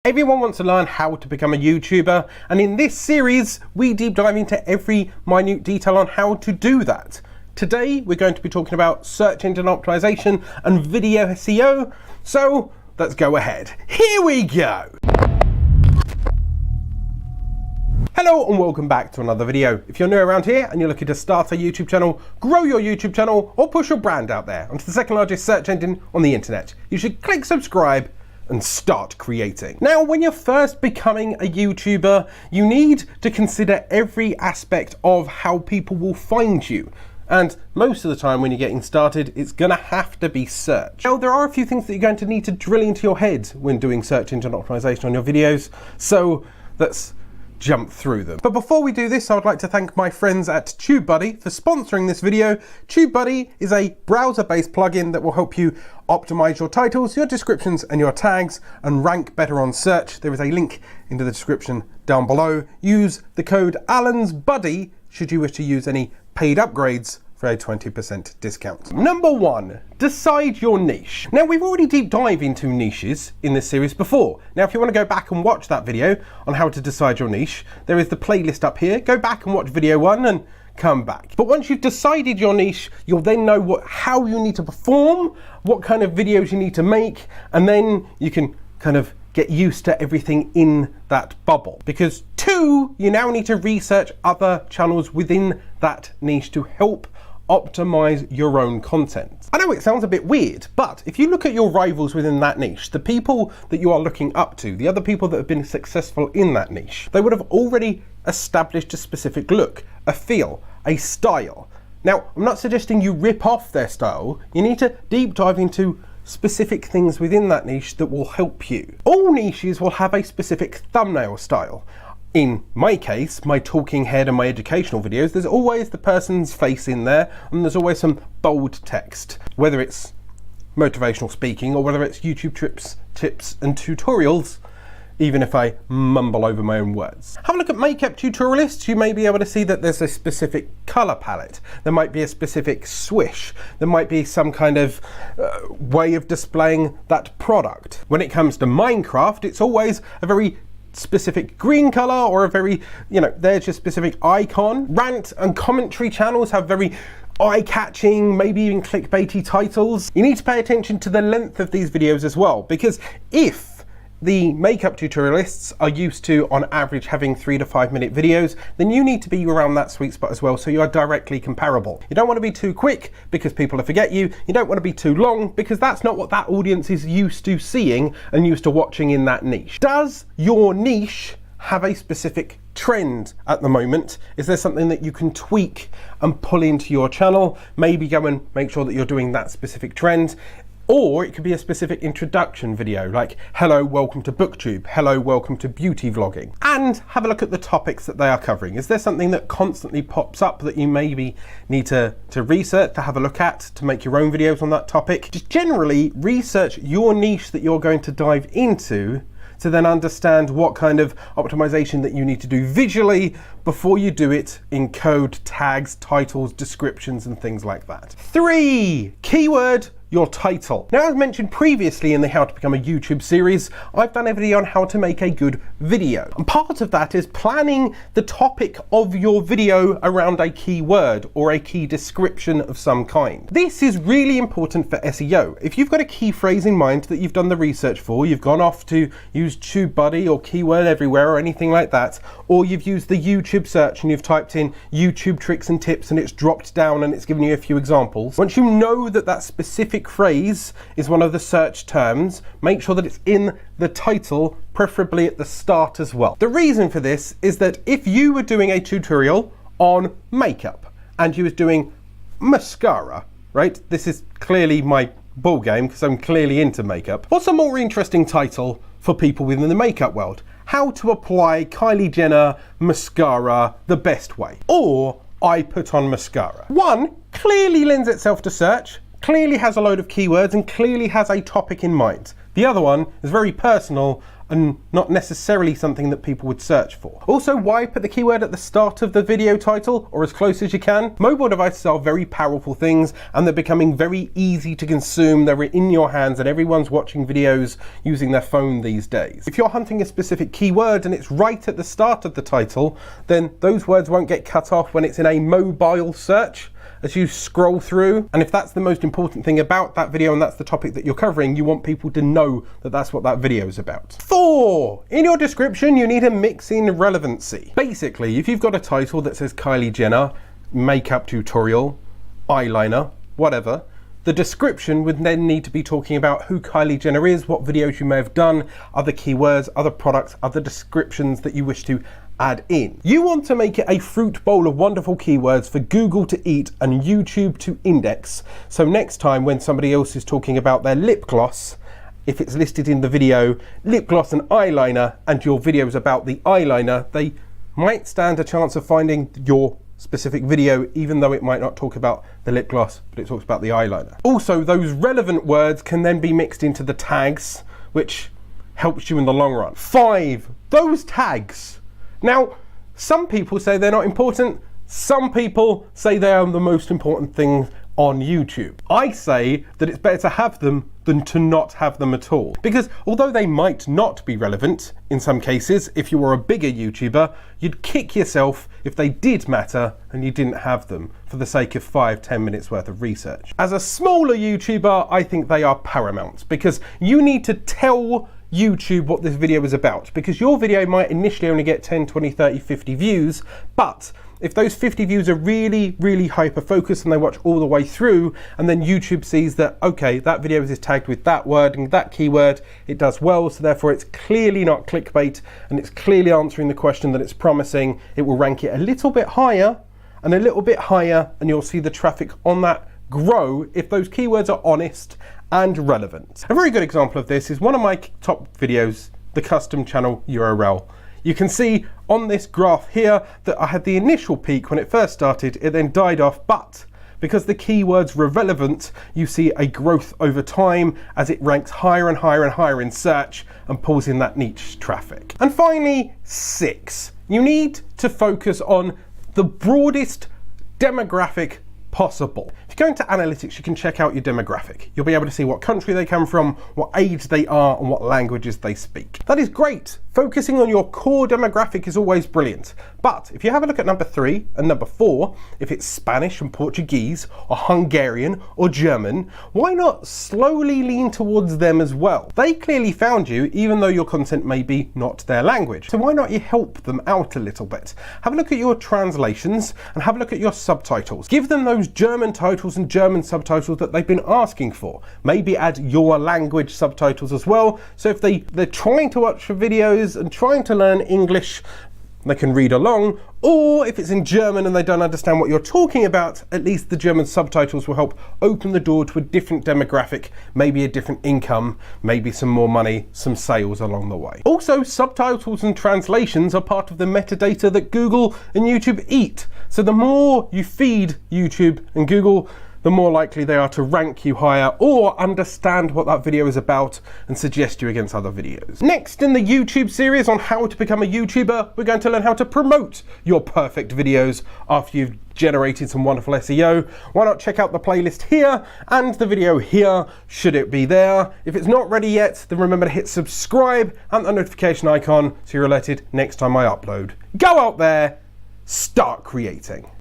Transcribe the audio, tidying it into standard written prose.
Everyone wants to learn how to become a YouTuber, and in this series we deep dive into every minute detail on how to do that. Today we're going to be talking about search engine optimization and video SEO, so let's go ahead. Here we go! Hello and welcome back to another video. If you're new around here and you're looking to start a YouTube channel, grow your YouTube channel, or push your brand out there onto the second largest search engine on the internet, you should click subscribe and start creating. Now, when you're first becoming a YouTuber, you need to consider every aspect of how people will find you. And most of the time when you're getting started, it's gonna have to be search. Now, there are a few things that you're going to need to drill into your head when doing search engine optimization on your videos, so let's jump through them. But before we do this, I would like to thank my friends at TubeBuddy for sponsoring this video. TubeBuddy is a browser-based plugin that will help you optimize your titles, your descriptions, and your tags, and rank better on search. There is a link in the description down below. Use the code ALANSBuddy should you wish to use any paid upgrades for a 20% discount. Number 1, decide your niche. Now, we've already deep dived into niches in this series before. Now, if you want to go back and watch that video on how to decide your niche, there is the playlist up here. Go back and watch video 1 and come back. But once you've decided your niche, you'll then know how you need to perform, what kind of videos you need to make, and then you can kind of get used to everything in that bubble. Because 2, you now need to research other channels within that niche to help optimize your own content. I know it sounds a bit weird, but if you look at your rivals within that niche, the people that you are looking up to, the other people that have been successful in that niche, they would have already established a specific look, a feel, a style. Now, I'm not suggesting you rip off their style. You need to deep dive into specific things within that niche that will help you. All niches will have a specific thumbnail style. In my case, my talking head and my educational videos, there's always the person's face in there, and there's always some bold text, whether it's motivational speaking or whether it's YouTube tips and tutorials, even if I mumble over my own words. Have a look at makeup tutorialists. You may be able to see that there's a specific color palette. There might be a specific swish. There might be some kind of way of displaying that product. When it comes to Minecraft, it's always a very specific green color or a very, there's your specific icon. Rant and commentary channels have very eye-catching, maybe even clickbaity titles. You need to pay attention to the length of these videos as well, because if the makeup tutorialists are used to, on average, having 3 to 5 minute videos, then you need to be around that sweet spot as well, so you are directly comparable. You don't want to be too quick because people will forget you. You don't want to be too long because that's not what that audience is used to seeing and used to watching in that niche. Does your niche have a specific trend at the moment? Is there something that you can tweak and pull into your channel? Maybe go and make sure that you're doing that specific trend. Or it could be a specific introduction video, like, hello, welcome to BookTube, hello, welcome to beauty vlogging. And have a look at the topics that they are covering. Is there something that constantly pops up that you maybe need to research, to have a look at, to make your own videos on that topic? Just generally research your niche that you're going to dive into to then understand what kind of optimization that you need to do visually before you do it in code, tags, titles, descriptions, and things like that. 3, keyword your title. Now, as mentioned previously in the How to Become a YouTube series, I've done a video on how to make a good video. And part of that is planning the topic of your video around a keyword or a key description of some kind. This is really important for SEO. If you've got a key phrase in mind that you've done the research for, you've gone off to use TubeBuddy or Keyword Everywhere or anything like that, or you've used the YouTube search and you've typed in YouTube tricks and tips and it's dropped down and it's given you a few examples. Once you know that that specific phrase is one of the search terms, make sure that it's in the title, preferably at the start as well. The reason for this is that if you were doing a tutorial on makeup and you was doing mascara, right? This is clearly my ball game because I'm clearly into makeup. What's a more interesting title for people within the makeup world? How to apply Kylie Jenner mascara the best way, or I put on mascara. One clearly lends itself to search, clearly has a load of keywords and clearly has a topic in mind. The other one is very personal. and not necessarily something that people would search for. Also, why put the keyword at the start of the video title or as close as you can? Mobile devices are very powerful things and they're becoming very easy to consume. They're in your hands and everyone's watching videos using their phone these days. If you're hunting a specific keyword and it's right at the start of the title, then those words won't get cut off when it's in a mobile search as you scroll through. And if that's the most important thing about that video and that's the topic that you're covering, you want people to know that that's what that video is about. 4, in your description, you need a mix in relevancy. Basically, if you've got a title that says Kylie Jenner, makeup tutorial, eyeliner, whatever, the description would then need to be talking about who Kylie Jenner is, what videos you may have done, other keywords, other products, other descriptions that you wish to add in. You want to make it a fruit bowl of wonderful keywords for Google to eat and YouTube to index. So next time when somebody else is talking about their lip gloss, if it's listed in the video, lip gloss and eyeliner, and your video is about the eyeliner, they might stand a chance of finding your specific video, even though it might not talk about the lip gloss, but it talks about the eyeliner. Also, those relevant words can then be mixed into the tags, which helps you in the long run. 5, those tags. Now, some people say they're not important. Some people say they are the most important thing on YouTube. I say that it's better to have them than to not have them at all. Because although they might not be relevant in some cases, if you were a bigger YouTuber, you'd kick yourself if they did matter and you didn't have them for the sake of 5-10 minutes worth of research. As a smaller YouTuber, I think they are paramount because you need to tell YouTube what this video is about, because your video might initially only get 10, 20, 30, 50 views, but if those 50 views are really, really hyper focused and they watch all the way through, and then YouTube sees that, okay, that video is tagged with that word and that keyword, it does well, so therefore it's clearly not clickbait and it's clearly answering the question that it's promising, it will rank it a little bit higher and a little bit higher, and you'll see the traffic on that grow if those keywords are honest and relevant. A very good example of this is one of my top videos, the custom channel URL. You can see on this graph here that I had the initial peak when it first started, it then died off, but because the keywords were relevant, you see a growth over time as it ranks higher and higher and higher in search and pulls in that niche traffic. And finally, 6, you need to focus on the broadest demographic possible. If you go into analytics, you can check out your demographic. You'll be able to see what country they come from, what age they are, and what languages they speak. That is great. Focusing on your core demographic is always brilliant. But if you have a look at number 3 and number 4, if it's Spanish and Portuguese or Hungarian or German, why not slowly lean towards them as well? They clearly found you, even though your content may be not their language. So why not you help them out a little bit? Have a look at your translations and have a look at your subtitles. Give them those German titles and German subtitles that they've been asking for. Maybe add your language subtitles as well. So if they're trying to watch your videos and trying to learn English, they can read along, or if it's in German and they don't understand what you're talking about, at least the German subtitles will help open the door to a different demographic, maybe a different income, maybe some more money, some sales along the way. Also, subtitles and translations are part of the metadata that Google and YouTube eat. So the more you feed YouTube and Google, the more likely they are to rank you higher or understand what that video is about and suggest you against other videos. Next in the YouTube series on how to become a YouTuber, we're going to learn how to promote your perfect videos after you've generated some wonderful SEO. Why not check out the playlist here and the video here, should it be there. If it's not ready yet, then remember to hit subscribe and the notification icon so you're alerted next time I upload. Go out there, start creating.